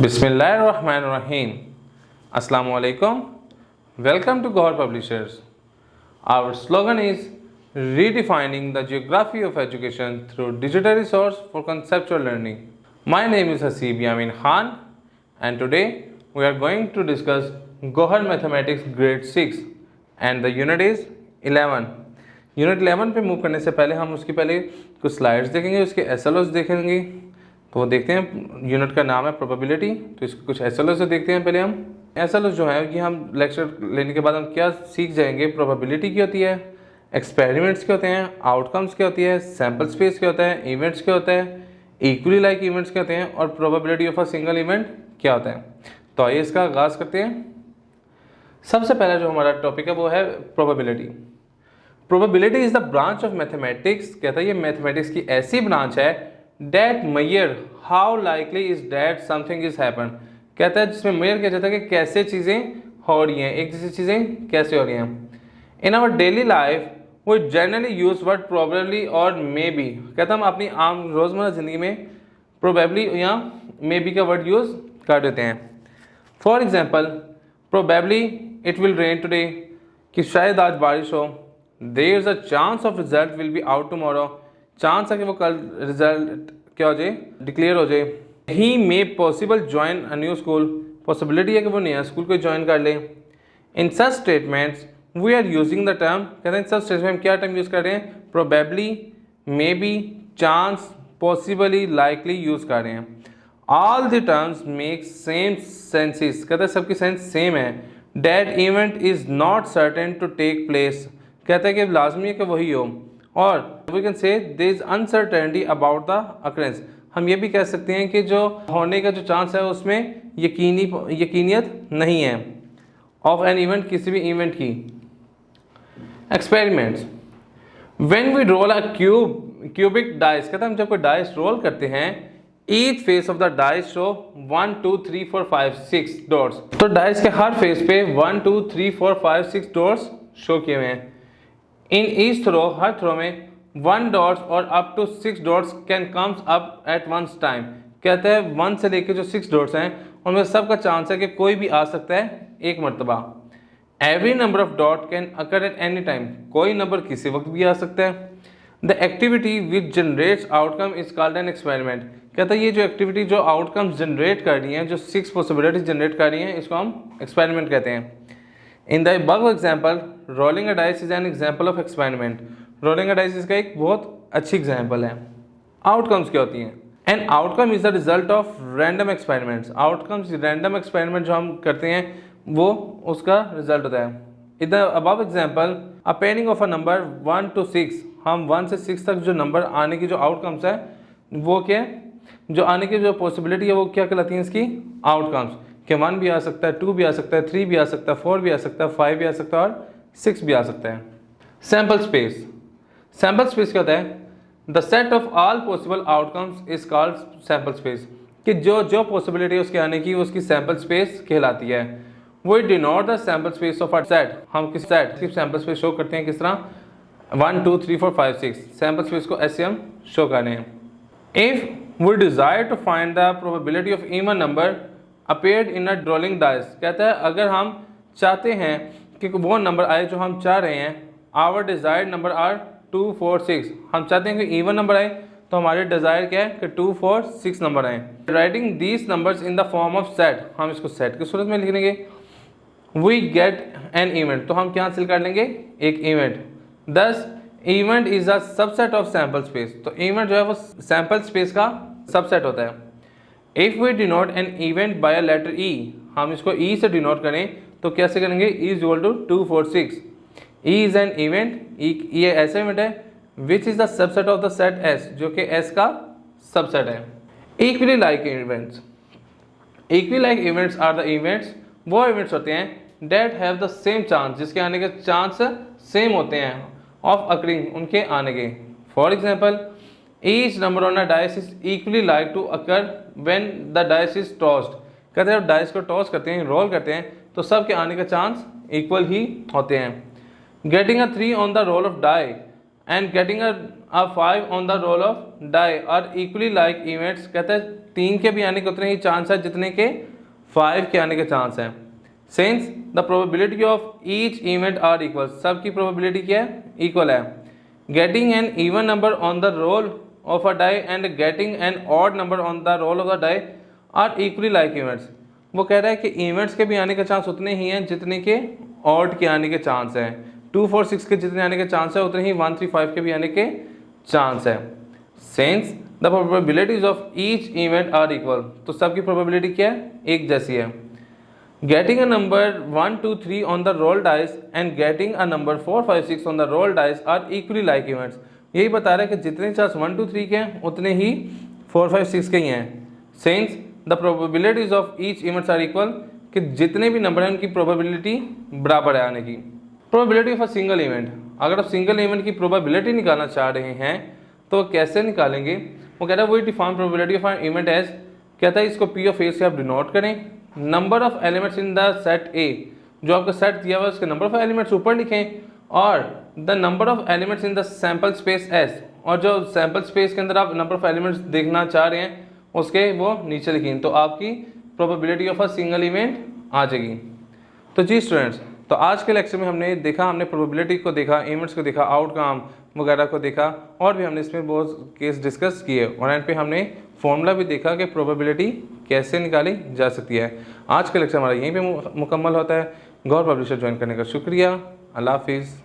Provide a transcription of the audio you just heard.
Bismillahirrahmanirrahim. Assalamu alaikum. Welcome to Gohar Publishers. Our slogan is redefining the geography of education through digital resource for conceptual learning. My name is Hasib Yamin Khan and today we are going to discuss Gohar Mathematics Grade 6 and the unit is 11. Unit 11 पे move करने से पहले हम उसकी पहले कुछ slides देखेंगे, उसके एसएलओस देखेंगे। तो वो देखते हैं, यूनिट का नाम है प्रोबेबिलिटी, तो इसके कुछ एसएलओ से देखते हैं। पहले हम एसएलओ जो है कि हम लेक्चर लेने के बाद हम क्या सीख जाएंगे। प्रोबेबिलिटी क्या होती है, एक्सपेरिमेंट्स क्या होते हैं, आउटकम्स क्या होती है, सैम्पल स्पेस क्या होता है, इवेंट्स क्या होता है, इक्वली लाइक इवेंट्स क्या होते हैं और probability of a single event क्या होता है। तो आइए इसका आगाज़ करते हैं। सबसे पहला जो हमारा टॉपिक है वो है probability. Probability is the branch of mathematics. कहता है ये मैथमेटिक्स की ऐसी ब्रांच है that measure how likely is that something is happen. कहता है जिसमें मेयर किया जाता है कि कैसे चीज़ें हो रही हैं, एक जैसी चीज़ें कैसे हो रही हैं। इन आवर डेली लाइफ वो जनरली यूज वर्ड प्रोबेबली और मे बी। कहता है हम अपनी आम रोज़मर्रा ज़िंदगी में प्रोबेबली या मे बी का वर्ड यूज़ कर देते हैं। For example probably it will rain today, कि शायद आज बारिश हो। There is a chance of result will be out tomorrow, chance है कि वो कल रिजल्ट क्या हो जाए, डिक्लेयर हो जाए। He may possible join a new school, possibility है कि वो नया स्कूल को ज्वाइन कर ले। In such statements we are using the term. कहते हैं इन सच स्टेटमेंट में क्या टर्म यूज़ कर रहे हैं, probably, maybe, chance, possibly, likely use कर रहे हैं। All the terms make same senses. कहते हैं सबकी सेंस सेम है। That event is not certain to take place. कहता है कि लाजमी है कि वही हो। और we can say there is uncertainty about the occurrence. हम ये भी कह सकते हैं कि जो होने का जो चांस है उसमें यकीनियत नहीं है ऑफ एन इवेंट, किसी भी इवेंट की। Experiments, when we roll a cubic dice. कहता है हम जब कोई डाइस रोल करते हैं, each face of the dice show 1 2 3 4 5 6 dots. तो डाइस के हर फेस पे 1 2 3 4 5 6 डॉट्स शो किए हुए हैं। इन ईच थ्रो, हर थ्रो में 1 डॉट्स और up to 6 dots can comes up at once time. कहते हैं 1 से लेकर जो 6 डॉट्स हैं उनमें सबका चांस है कि कोई भी आ सकता है एक मरतबा। Every number of dot can occur at any time, कोई नंबर किसी वक्त भी आ सकता है। The activity which generates outcome is called an experiment. कहता है ये जो एक्टिविटी जो आउटकम्स जनरेट कर रही हैं, जो 6 पॉसिबिलिटीज जनरेट कर रही हैं, इसको हम एक्सपेरिमेंट कहते हैं। In the above example, rolling a dice is an example of experiment. Rolling a dice इसका एक बहुत अच्छी एग्जाम्पल है। आउटकम्स क्या होती हैं? An outcome is the result of random experiments. Outcomes random experiment जो हम करते हैं वो उसका रिजल्ट होता है। In the above example, a pairing of a number 1 to 6, हम 1 से 6 तक जो नंबर आने की जो आउटकम्स है वो क्या है, जो आने की जो पॉसिबिलिटी है वो क्या कहलाती है इसकी, आउटकम्स। कि 1 भी आ सकता है, 2 भी आ सकता है, 3 भी आ सकता है, 4 भी आ सकता है, 5 भी आ सकता है और 6 भी आ सकता है। सैम्पल स्पेस, सैम्पल स्पेस क्या होता है, the set of all possible outcomes is called sample space. कि जो पॉसिबिलिटी है उसके आने की उसकी सैम्पल स्पेस कहलाती है। वो denote the sample space of a set. हम किस सेट की सैम्पल स्पेस शो करते हैं किस तरह, 1 2 3 4 5 6 सैम्पल स्पेस को ऐसे हम शो कर रहे हैं। If we desire to find the probability of even number appeared in a rolling dice. कहता है अगर हम चाहते हैं कि वो नंबर आए जो हम चाह रहे हैं, आवर डिज़ायर्ड नंबर आर 2 4 6, हम चाहते हैं कि इवन नंबर आए, तो हमारे डिज़ायर क्या है कि 2 4 6 नंबर आए। Writing these numbers in the form of set, हम इसको सेट की सूरत में लिख लेंगे। वी गेट एन इवेंट, तो हम क्या हासिल कर लेंगे, एक event. This event is a subset of sample space. तो इवेंट जो है वो सैम्पल स्पेस का सबसेट होता है। If we denote an event by a letter E, हम इसको ई से डिनोट करें तो कैसे करेंगे, E is equal to 2 4 6। E is an event, ये ऐसा इवेंट है which is the subset of the set S, जो कि एस का सबसेट है। Equally like events, equally like events are the events, वो इवेंट्स होते हैं that have the same chance, जिसके आने के चांस सेम होते हैं ऑफ अकरिंग, उनके आने के। For example each number on a dice is equally like to occur when the dice is tossed. कहते हैं जब डाइस को टॉस करते हैं, रोल करते हैं, तो सब के आने का चांस इक्वल ही होते हैं। Getting a 3 on the roll of die and getting a 5 on the roll of die are equally like events. कहता है 3 के भी आने के उतने ही चांस है जितने के 5 के आने के चांस हैं। Since the probability of each event are equal, सबकी प्रोबेबिलिटी क्या है, इक्वल है। Getting an even number on the roll of a die and getting an odd number on the roll of the die are equally like events. वो कह रहा है कि events के भी आने के चांस उतने ही हैं जितने के ऑड के आने के चांस हैं। 2, 4, 6 के जितने आने के चांस है उतने ही 1, 3, 5 के भी आने के चांस है। Since the probabilities of each event are equal, तो सबकी प्रोबेबिलिटी क्या है, एक जैसी है। Getting a number 1, 2, 3 on the roll dice and getting a number 4, 5, 6 on the roll dice are equally like events. यही बता रहा है कि जितने चांस 1, 2, 3 के हैं उतने ही 4, 5, 6 के ही हैं। Since the probabilities of each events are equal, कि जितने भी नंबर हैं उनकी प्रोबेबिलिटी बराबर है आने की। Probability of a single event, अगर आप सिंगल इवेंट की प्रोबेबिलिटी निकालना चाह रहे हैं तो कैसे निकालेंगे। वो कह रहा है वही define probability of an event as, कहता है इसको पी ऑफ ए से आप डिनोट करें। Number of elements in the set ए, जो आपका सेट दिया हुआ है उसके नंबर ऑफ एलिमेंट्स ऊपर लिखें, और the number of elements in the sample space S, और जो सैम्पल स्पेस के अंदर आप नंबर ऑफ एलिमेंट्स देखना चाह रहे हैं उसके वो नीचे लिखें, तो आपकी probability of a single event आ जाएगी। तो जी स्टूडेंट्स, तो आज के लेक्चर में हमने देखा, हमने प्रोबेबिलिटी को देखा, इवेंट्स को देखा, आउटकम वगैरह को देखा, और भी हमने इसमें बहुत केस डिस्कस किए, और एंड पे हमने फॉर्मूला भी देखा कि प्रोबेबिलिटी कैसे निकाली जा सकती है। आज का लेक्चर हमारा यहीं पे मुकम्मल होता है। गौर पब्लिशर ज्वाइन करने का शुक्रिया। अल्लाह हाफिज़।